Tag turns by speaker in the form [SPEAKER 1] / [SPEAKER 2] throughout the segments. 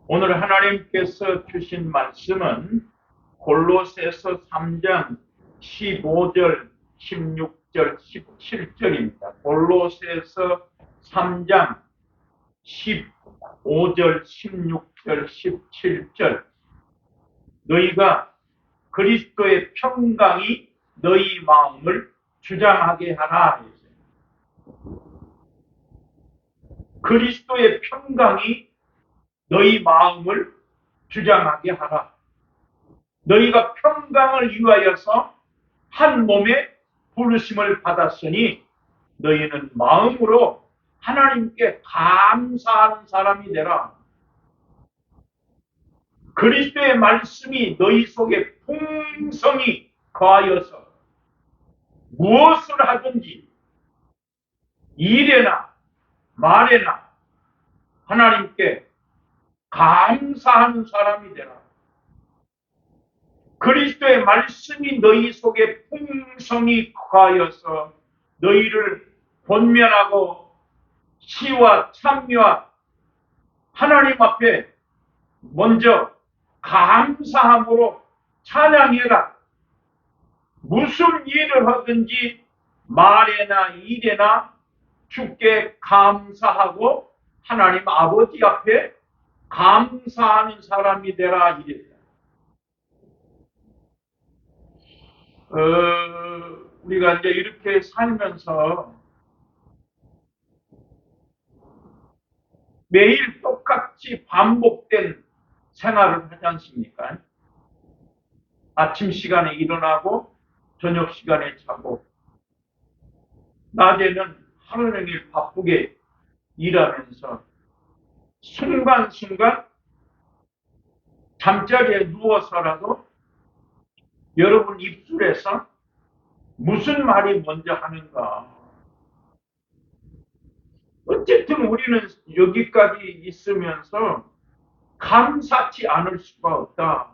[SPEAKER 1] 오늘 하나님께서 주신 말씀은 골로새서 3장 15절, 16절, 17절입니다. 골로새서 3장 15절, 16절, 17절. 너희가 그리스도의 평강이 너희 마음을 주장하게 하라. 그리스도의 평강이 너희 마음을 주장하게 하라. 너희가 평강을 위하여서 한 몸에 부르심을 받았으니 너희는 마음으로 하나님께 감사하는 사람이 되라. 그리스도의 말씀이 너희 속에 풍성히 거하여서 무엇을 하든지 일에나 말에나 하나님께 감사하는 사람이 되라. 그리스도의 말씀이 너희 속에 풍성히 거하여서 너희를 권면하고 시와 찬미와 하나님 앞에 먼저 감사함으로 찬양해라. 무슨 일을 하든지 말에나 일에나 주께 감사하고 하나님 아버지 앞에 감사하는 사람이 되라 이랬다. 우리가 이제 이렇게 살면서 매일 똑같이 반복된 생활을 하지 않습니까? 아침 시간에 일어나고 저녁 시간에 자고 낮에는 하루 종일 바쁘게 일하면서 순간순간 잠자리에 누워서라도 여러분 입술에서 무슨 말이 먼저 하는가. 어쨌든 우리는 여기까지 있으면서 감사치 않을 수가 없다.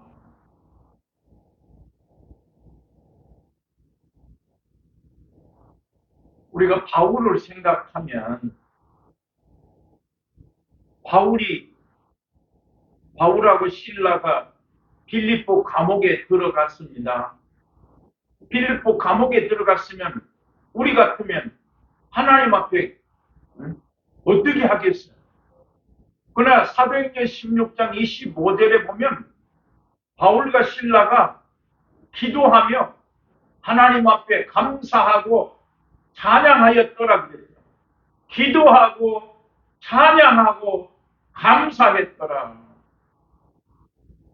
[SPEAKER 1] 우리가 바울을 생각하면 바울하고 실라가 빌립보 감옥에 들어갔습니다. 빌립보 감옥에 들어갔으면 우리 같으면 하나님 앞에 어떻게 하겠어요? 그러나 사도행전 16장 25절에 보면 바울과 실라가 기도하며 하나님 앞에 감사하고 찬양하였더라 그랬어요. 기도하고 찬양하고 감사했더라.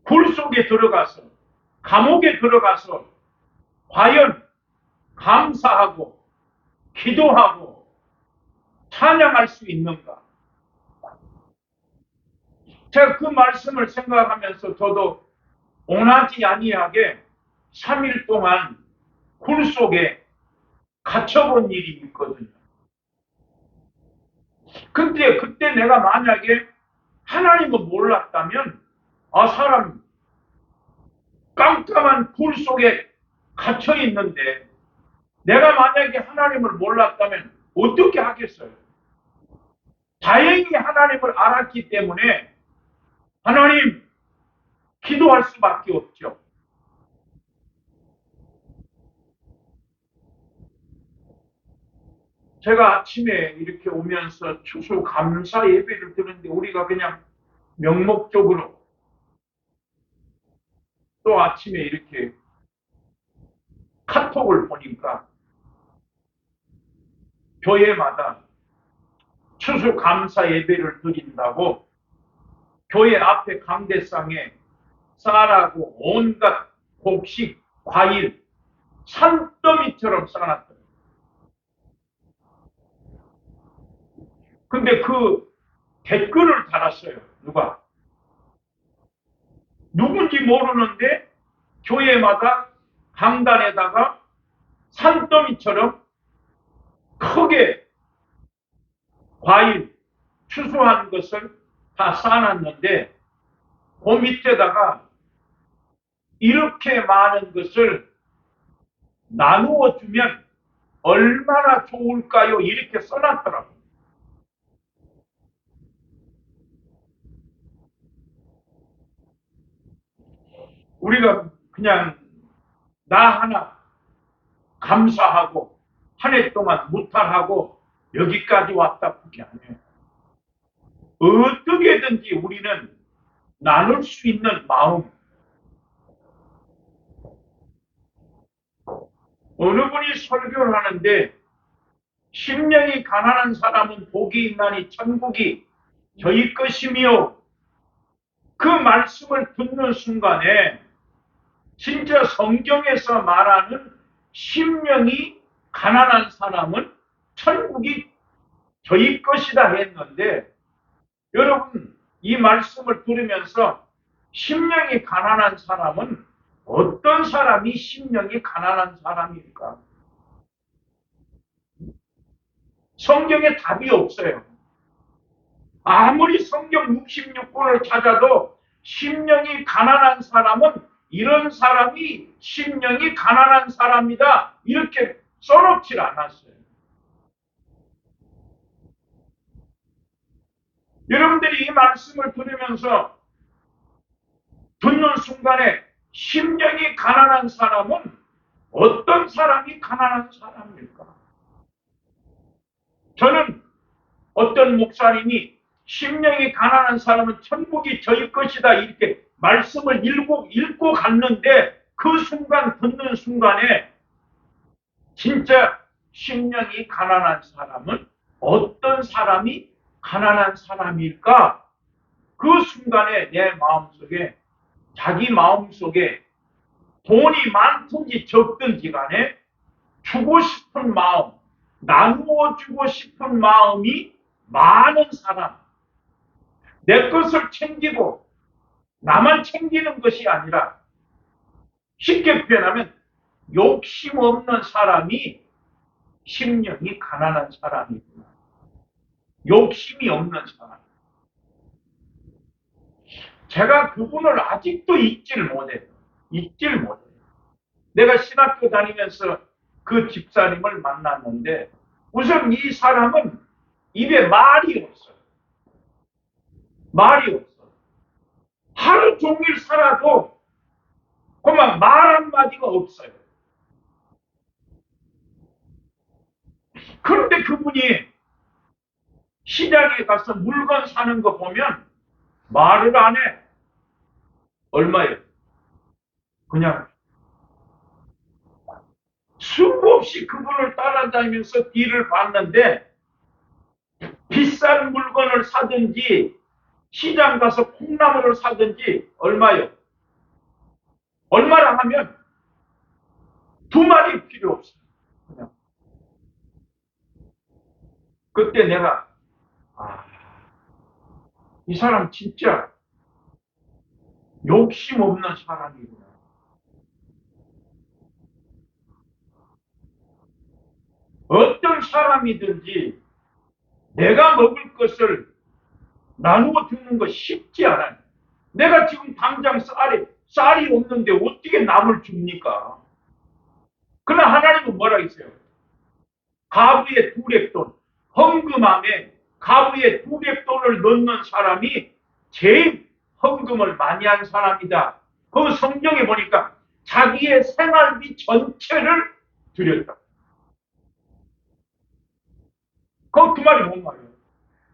[SPEAKER 1] 굴 속에 들어가서 감옥에 들어가서 과연 감사하고 기도하고 찬양할 수 있는가? 제가 그 말씀을 생각하면서 저도 온하지 아니하게 3일 동안 굴 속에 갇혀본 일이 있거든요. 근데 그때 내가 만약에 하나님을 몰랐다면 사람 깜깜한 굴 속에 갇혀 있는데 내가 만약에 하나님을 몰랐다면 어떻게 하겠어요? 다행히 하나님을 알았기 때문에 하나님 기도할 수밖에 없죠. 제가 아침에 이렇게 오면서 추수 감사 예배를 드는데 우리가 그냥 명목적으로 또 아침에 이렇게 카톡을 보니까 교회마다 추수 감사 예배를 드린다고 교회 앞에 강대상에 쌀하고 온갖 곡식, 과일, 산더미처럼 쌓아놨더라고요. 근데 그 댓글을 달았어요. 누군지 모르는데 교회마다 강단에다가 산더미처럼 크게 과일, 추수한 것을 다 쌓아놨는데 그 밑에다가 이렇게 많은 것을 나누어 주면 얼마나 좋을까요? 이렇게 써놨더라고요. 우리가 그냥 나 하나 감사하고 한 해 동안 무탈하고 여기까지 왔다 그게 아니에요. 어떻게든지 우리는 나눌 수 있는 마음. 어느 분이 설교를 하는데 심령이 가난한 사람은 복이 있나니 천국이 저희 것이며, 그 말씀을 듣는 순간에 진짜 성경에서 말하는 심령이 가난한 사람은 천국이 저희 것이다 했는데, 여러분 이 말씀을 들으면서 심령이 가난한 사람은 어떤 사람이 심령이 가난한 사람일까? 성경에 답이 없어요. 아무리 성경 66권을 찾아도 심령이 가난한 사람은 이런 사람이 심령이 가난한 사람이다 이렇게 써놓질 않았어요. 여러분들이 이 말씀을 들으면서 듣는 순간에 심령이 가난한 사람은 어떤 사람이 가난한 사람일까? 저는 어떤 목사님이 심령이 가난한 사람은 천국이 저희 것이다 이렇게 말씀을 읽고 갔는데, 그 순간 듣는 순간에 진짜 심령이 가난한 사람은 어떤 사람이 가난한 사람일까? 그 순간에 내 마음속에, 자기 마음속에 돈이 많든지 적든지 간에 주고 싶은 마음, 나누어 주고 싶은 마음이 많은 사람, 내 것을 챙기고 나만 챙기는 것이 아니라 쉽게 표현하면 욕심 없는 사람이 심령이 가난한 사람이구나. 욕심이 없는 사람. 제가 그분을 아직도 잊질 못해요. 내가 신학교 다니면서 그 집사님을 만났는데, 우선 이 사람은 입에 말이 없어요. 하루 종일 살아도 그만 말 한마디가 없어요. 그런데 그분이 시장에 가서 물건 사는 거 보면 말을 안 해. 얼마예요? 그냥 수없이 그분을 따라다니면서 뒤를 봤는데, 비싼 물건을 사든지 시장 가서 콩나물을 사든지 얼마요? 얼마라 하면 두 마리 필요 없어요. 그냥. 그때 내가 이 사람 진짜 욕심 없는 사람이구나. 어떤 사람이든지 내가 먹을 것을 나누어 주는 거 쉽지 않아요. 내가 지금 당장 쌀이 없는데 어떻게 남을 줍니까? 그러나 하나님은 뭐라 했어요? 가부에 200돈, 헌금함에 가부에 200돈을 넣는 사람이 제일 헌금을 많이 한 사람이다. 그 성경에 보니까 자기의 생활비 전체를 드렸다. 그 말이 뭔 말이에요?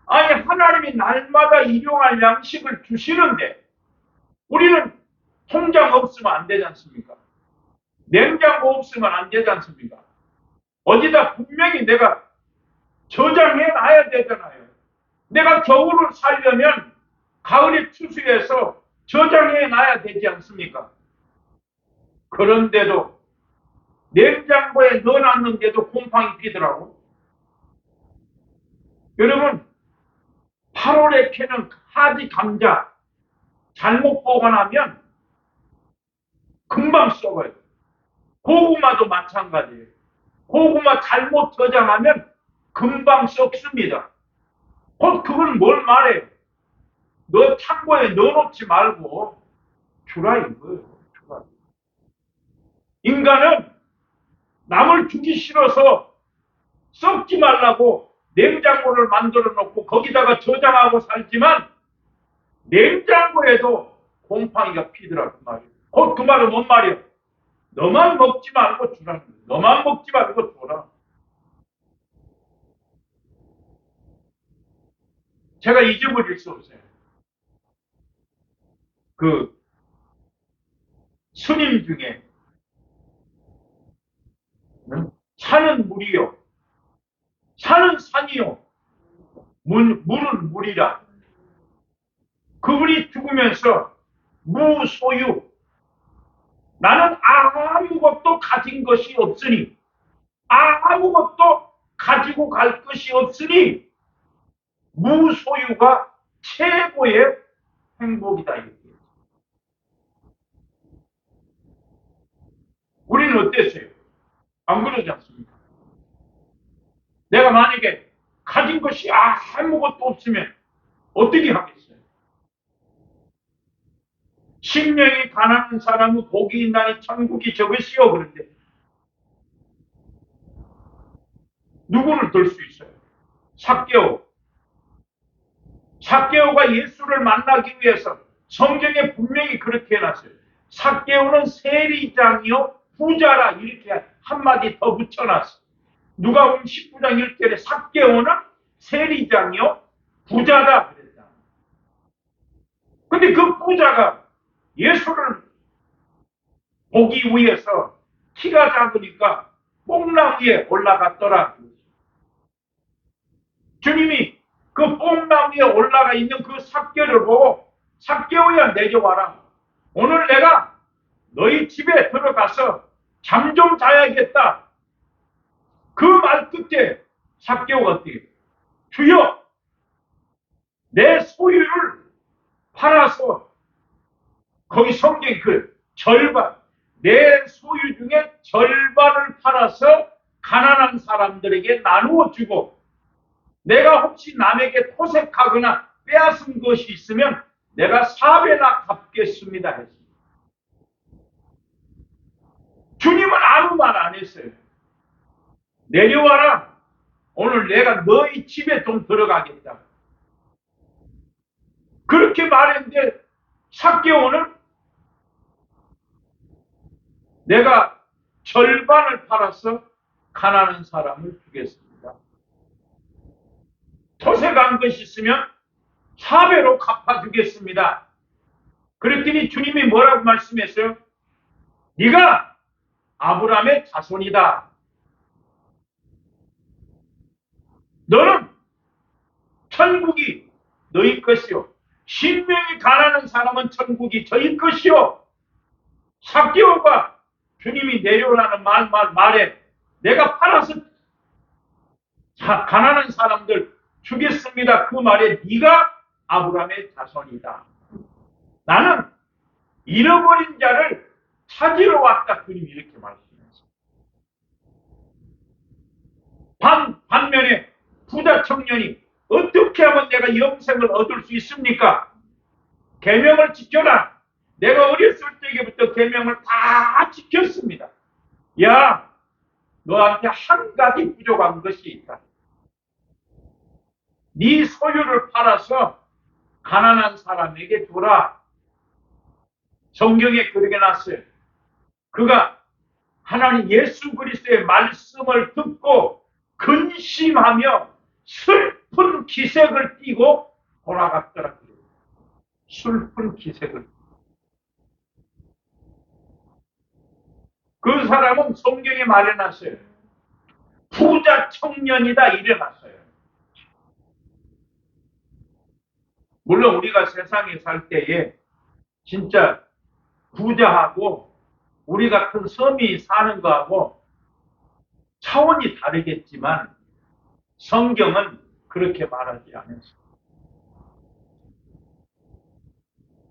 [SPEAKER 1] 아니, 하나님이 날마다 일용할 양식을 주시는데 우리는 통장 없으면 안 되지 않습니까? 냉장고 없으면 안 되지 않습니까? 어디다 분명히 내가 저장해 놔야 되잖아요. 내가 겨울을 살려면 가을에 추수해서 저장해 놔야 되지 않습니까? 그런데도 냉장고에 넣어놨는데도 곰팡이 피더라고. 여러분, 8월에 캐는 하지 감자 잘못 보관하면 금방 썩어요. 고구마도 마찬가지예요. 고구마 잘못 저장하면 금방 썩습니다. 곧 그건 뭘 말해요? 너 창고에 넣어놓지 말고 주라 이거예요. 주라. 인간은 남을 주기 싫어서 썩지 말라고 냉장고를 만들어 놓고 거기다가 저장하고 살지만 냉장고에도 곰팡이가 피더라고 말이에요. 곧 그 말은 뭔 말이야? 너만 먹지 말고 주라는 거야. 너만 먹지 말고 줘라. 제가 잊어버릴 수 없어요. 그 스님 중에 산은 물이요. 산은 산이요. 물은 물이라. 그분이 죽으면서 무소유. 나는 아무것도 가진 것이 없으니, 아무것도 가지고 갈 것이 없으니, 무소유가 최고의 행복이다. 우리는 어땠어요? 안 그러지 않습니까? 내가 만약에 가진 것이 아무것도 없으면 어떻게 하겠어요? 심령이 가난한 사람은 복이 있나니 천국이 적으시오. 그런데 누구를 들 수 있어요? 삭개오. 삭개오가 예수를 만나기 위해서 성경에 분명히 그렇게 해놨어요. 삭개오는 세리장이요 부자라 이렇게 한마디 더 붙여놨어요. 누가복음 19장 1절에 삭개오는 세리장이요 부자다 그랬다. 근데 그 부자가 예수를 보기 위해서 키가 작으니까 뽕나무에 올라갔더라. 주님이 그 뽕나무에 올라가 있는 그 삭개오를 보고 삭개오야 내려와라. 오늘 내가 너희 집에 들어가서 잠 좀 자야겠다. 그 말 끝에 삭개오가 어떻게 주여 내 소유를 팔아서 거기 성경 그 절반 내 소유 중에 절반을 팔아서 가난한 사람들에게 나누어 주고 내가 혹시 남에게 토색하거나 빼앗은 것이 있으면 내가 4배나 갚겠습니다 했습니다. 주님은 아무 말 안 했어요. 내려와라. 오늘 내가 너희 집에 좀 들어가겠다. 그렇게 말했는데 삭개오는 내가 절반을 팔아서 가난한 사람을 주겠습니다. 토색한 것이 있으면 4배로 갚아주겠습니다. 그랬더니 주님이 뭐라고 말씀했어요? 네가 아브라함의 자손이다. 너는 천국이 너희 것이요. 신명이 가난한 사람은 천국이 저희 것이요. 삭개오가 주님이 내려오라는 말에 내가 팔아서 가난한 사람들 주겠습니다. 그 말에 네가 아브라함의 자손이다. 나는 잃어버린 자를 찾으러 왔다. 주님이 이렇게 말씀하셨습니다. 반면에 부자 청년이 어떻게 하면 내가 영생을 얻을 수 있습니까? 계명을 지켜라. 내가 어렸을 때부터 계명을 다 지켰습니다. 야, 너한테 한 가지 부족한 것이 있다. 네 소유를 팔아서 가난한 사람에게 줘라. 성경에 그렇게 놨어요. 그가 하나님 예수 그리스도의 말씀을 듣고 근심하며 슬픈 기색을 띠고 돌아갔더라. 슬픈 기색을. 그 사람은 성경에 말해놨어요. 부자 청년이다 이래놨어요. 물론 우리가 세상에 살 때에 진짜 부자하고 우리 같은 서민이 사는 거하고 차원이 다르겠지만 성경은 그렇게 말하지 않았어요.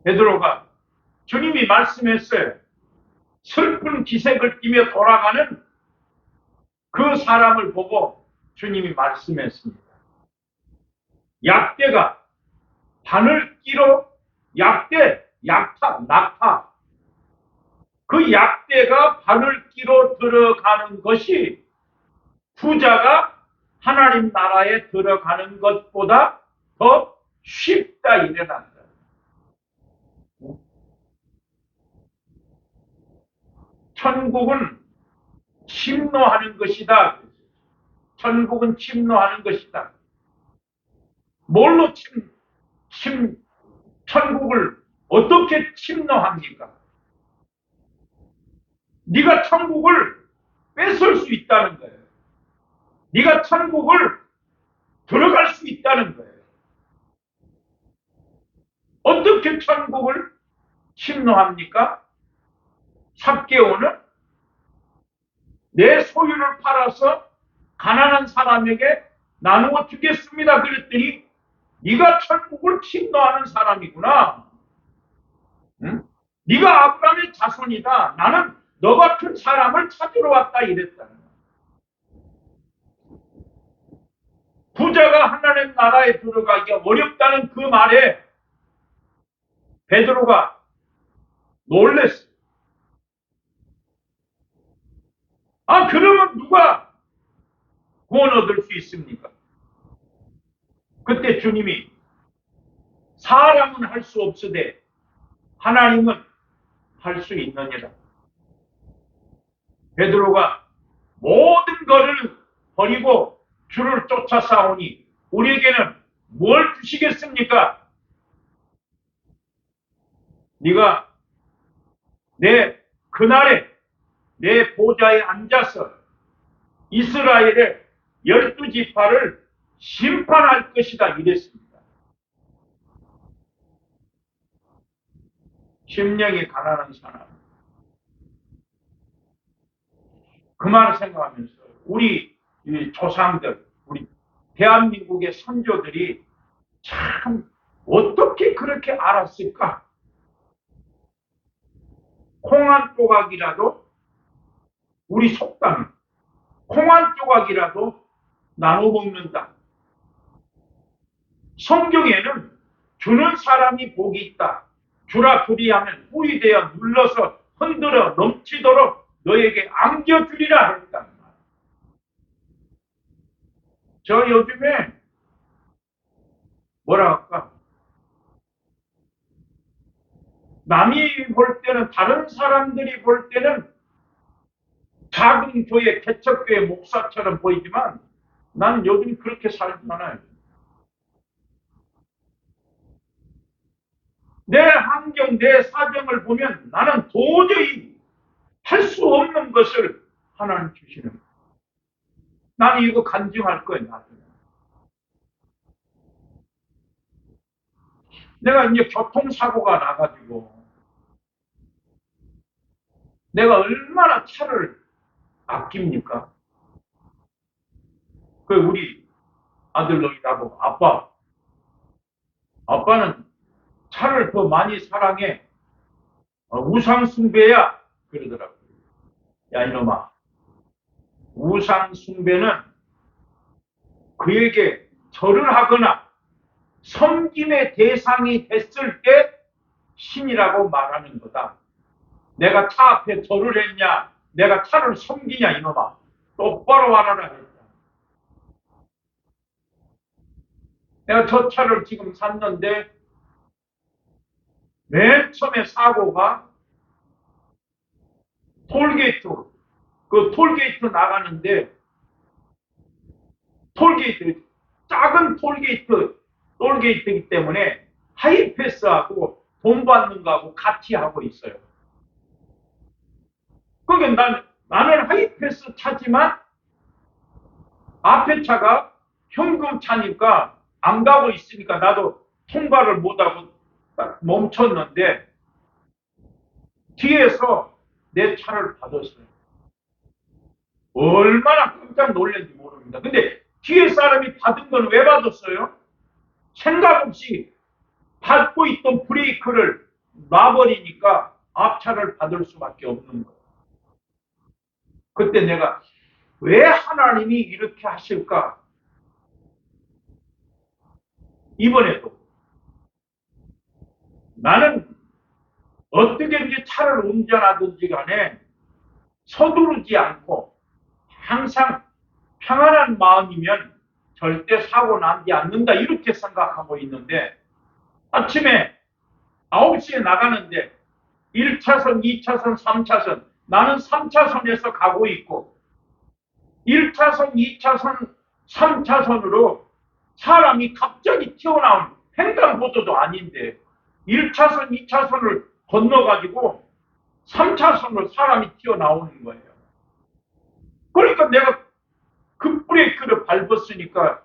[SPEAKER 1] 베드로가 주님이 말씀했어요. 슬픈 기색을 띠며 돌아가는 그 사람을 보고 주님이 말씀했습니다. 약대가 바늘 끼로 낙타. 그 약대가 바늘 끼로 들어가는 것이 부자가 하나님 나라에 들어가는 것보다 더 쉽다 이래난다. 천국은 침노하는 것이다. 천국은 침노하는 것이다. 뭘로 천국을 어떻게 침노합니까? 네가 천국을 뺏을 수 있다는 거예요. 네가 천국을 들어갈 수 있다는 거예요. 어떻게 천국을 침노합니까? 삭개오는 내 소유를 팔아서 가난한 사람에게 나누어 주겠습니다. 그랬더니 네가 천국을 침노하는 사람이구나. 응? 네가 아브라함의 자손이다. 나는 너 같은 사람을 찾으러 왔다 이랬다. 부자가 하나님 나라에 들어가기 어렵다는 그 말에 베드로가 놀랬어요. 아, 그러면 누가 구원 얻을 수 있습니까? 그때 주님이 사람은 할 수 없으되 하나님은 할 수 있느니라. 베드로가 모든 것을 버리고 주를 쫓아 싸우니 우리에게는 뭘 주시겠습니까? 네가 그날에 내 보좌에 앉아서 이스라엘의 12지파를 심판할 것이다 이랬습니다. 심령이 가난한 사람. 그 말을 생각하면서 우리 조상들, 우리 대한민국의 선조들이 참 어떻게 그렇게 알았을까? 콩 한 조각이라도 우리 속담 콩 한 조각이라도 나눠 먹는다. 성경에는 주는 사람이 복이 있다. 주라 그리하면 후이되어 눌러서 흔들어 넘치도록 너에게 안겨주리라 했다. 저 요즘에 뭐라 할까? 남이 볼 때는 다른 사람들이 볼 때는 작은 교회 개척교회 목사처럼 보이지만 난 요즘 그렇게 살지 않아요. 내 환경, 내 사정을 보면 나는 도저히 할 수 없는 것을 하나님 주시는 거예요. 나는 이거 간증할 거예요. 나중에. 내가 이제 교통사고가 나가지고 내가 얼마나 차를 아낍니까? 그 우리 아들 놈이 나보고 아빠는 차를 더 많이 사랑해. 우상숭배야. 그러더라고요. 야 이놈아, 우상숭배는 그에게 절을 하거나 섬김의 대상이 됐을 때 신이라고 말하는 거다. 내가 차 앞에 절을 했냐, 내가 차를 섬기냐 이놈아, 똑바로 알아라 했다. 내가 저 차를 지금 샀는데 맨 처음에 사고가 톨게이트, 그 톨게이트 나가는데 톨게이트, 작은 톨게이트이기 때문에 하이패스하고 돈 받는 거하고 같이 하고 있어요. 그러니까 나는 하이패스 차지만 앞에 차가 현금 차니까 안 가고 있으니까 나도 통과를 못하고 딱 멈췄는데 뒤에서 내 차를 받았어요. 얼마나 깜짝 놀랐는지 모릅니다. 근데 뒤에 사람이 받은 건 왜 받았어요? 생각 없이 밟고 있던 브레이크를 놔버리니까 앞차를 받을 수밖에 없는 거예요. 그때 내가 왜 하나님이 이렇게 하실까? 이번에도 나는 어떻게든지 차를 운전하든지 간에 서두르지 않고 항상 평안한 마음이면 절대 사고 나지 않는다 이렇게 생각하고 있는데 아침에 9시에 나가는데 1차선, 2차선, 3차선 나는 3차선에서 가고 있고 1차선, 2차선, 3차선으로 사람이 갑자기 튀어나온 횡단보도도 아닌데 1차선, 2차선을 건너가지고 3차선으로 사람이 튀어나오는 거예요. 그러니까 내가 급브레이크를 밟았으니까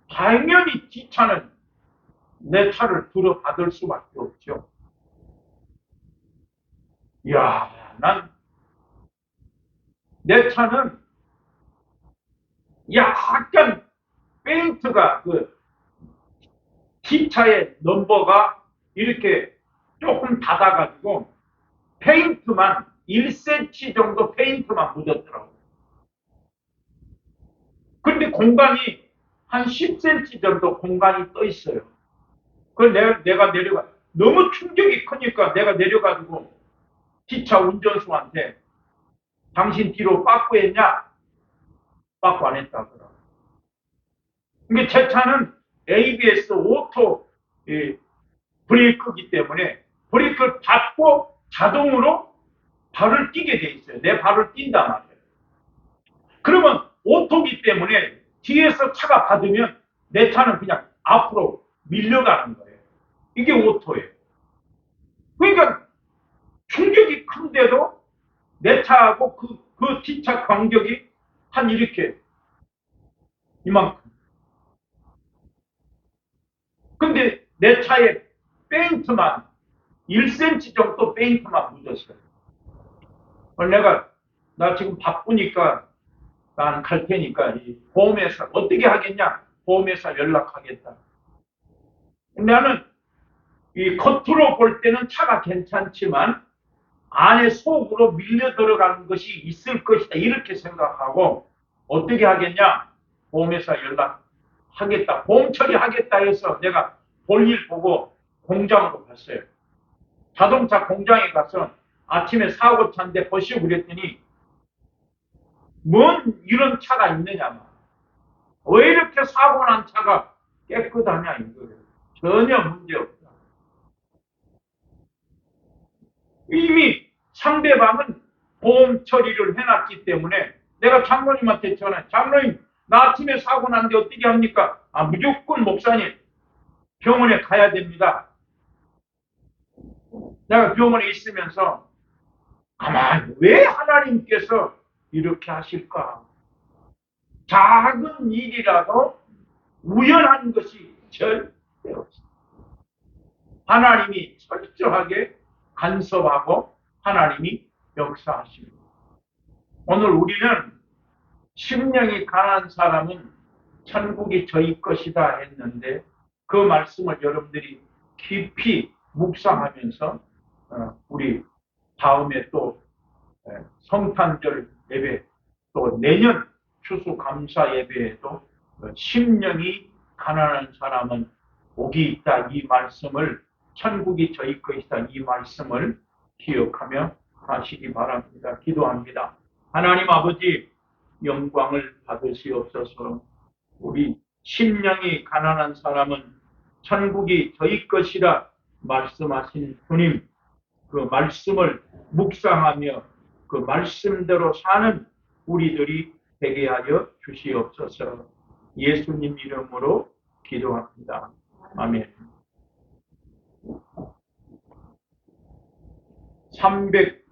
[SPEAKER 1] 당연히 뒷차는 내 차를 들어받을 수밖에 없죠. 이야, 내 차는 약간 페인트가 뒷차의 넘버가 이렇게 조금 닫아가지고 페인트만 1cm 정도 페인트만 묻었더라고요. 근데 공간이 한 10cm 정도 공간이 떠 있어요. 그걸 내가 내려가. 너무 충격이 크니까 내가 내려가지고 기차 운전수한테 당신 뒤로 빠꾸했냐? 빠꾸 안 했다 하더라고요. 근데 제 차는 ABS 오토 브레이크이기 때문에 브레이크를 밟고 자동으로 발을 띄게 돼 있어요. 내 발을 띈단 말이에요. 그러면 오토기 때문에 뒤에서 차가 받으면 내 차는 그냥 앞으로 밀려가는 거예요. 이게 오토예요. 그러니까 충격이 큰데도 내 차하고 그 뒷차 간격이 한 이렇게 이만큼. 근데 내 차에 페인트만 1cm 정도 페인트만 묻었어요. 나 지금 바쁘니까 나는 갈 테니까 이 보험회사 어떻게 하겠냐? 보험회사 연락하겠다. 나는 이 겉으로 볼 때는 차가 괜찮지만 안에 속으로 밀려 들어가는 것이 있을 것이다. 이렇게 생각하고 어떻게 하겠냐? 보험회사 연락하겠다. 보험 처리하겠다 해서 내가 볼일 보고 공장으로 갔어요. 자동차 공장에 가서 아침에 사고 차인데 보시고 그랬더니 뭔 이런 차가 있느냐. 왜 이렇게 사고 난 차가 깨끗하냐 이거예요. 전혀 문제없다. 이미 상대방은 보험 처리를 해놨기 때문에 내가 장로님한테 전화, 장로님 나 아침에 사고 났는데 어떻게 합니까? 무조건 목사님 병원에 가야 됩니다. 내가 병원에 있으면서 가만히 왜 하나님께서 이렇게 하실까? 작은 일이라도 우연한 것이 절대 없습니다. 하나님이 철저하게 간섭하고 하나님이 역사하십니다. 오늘 우리는 심령이 강한 사람은 천국이 저희 것이다 했는데 그 말씀을 여러분들이 깊이 묵상하면서 우리 다음에 또 성탄절 예배 또 내년 추수감사 예배에도 심령이 가난한 사람은 복이 있다 이 말씀을 천국이 저희 것이다 이 말씀을 기억하며 하시기 바랍니다. 기도합니다. 하나님 아버지 영광을 받으시옵소서. 우리 심령이 가난한 사람은 천국이 저희 것이라 말씀하신 주님 그 말씀을 묵상하며 그 말씀대로 사는 우리들이 되게 하여 주시옵소서. 예수님 이름으로 기도합니다. 아멘. 300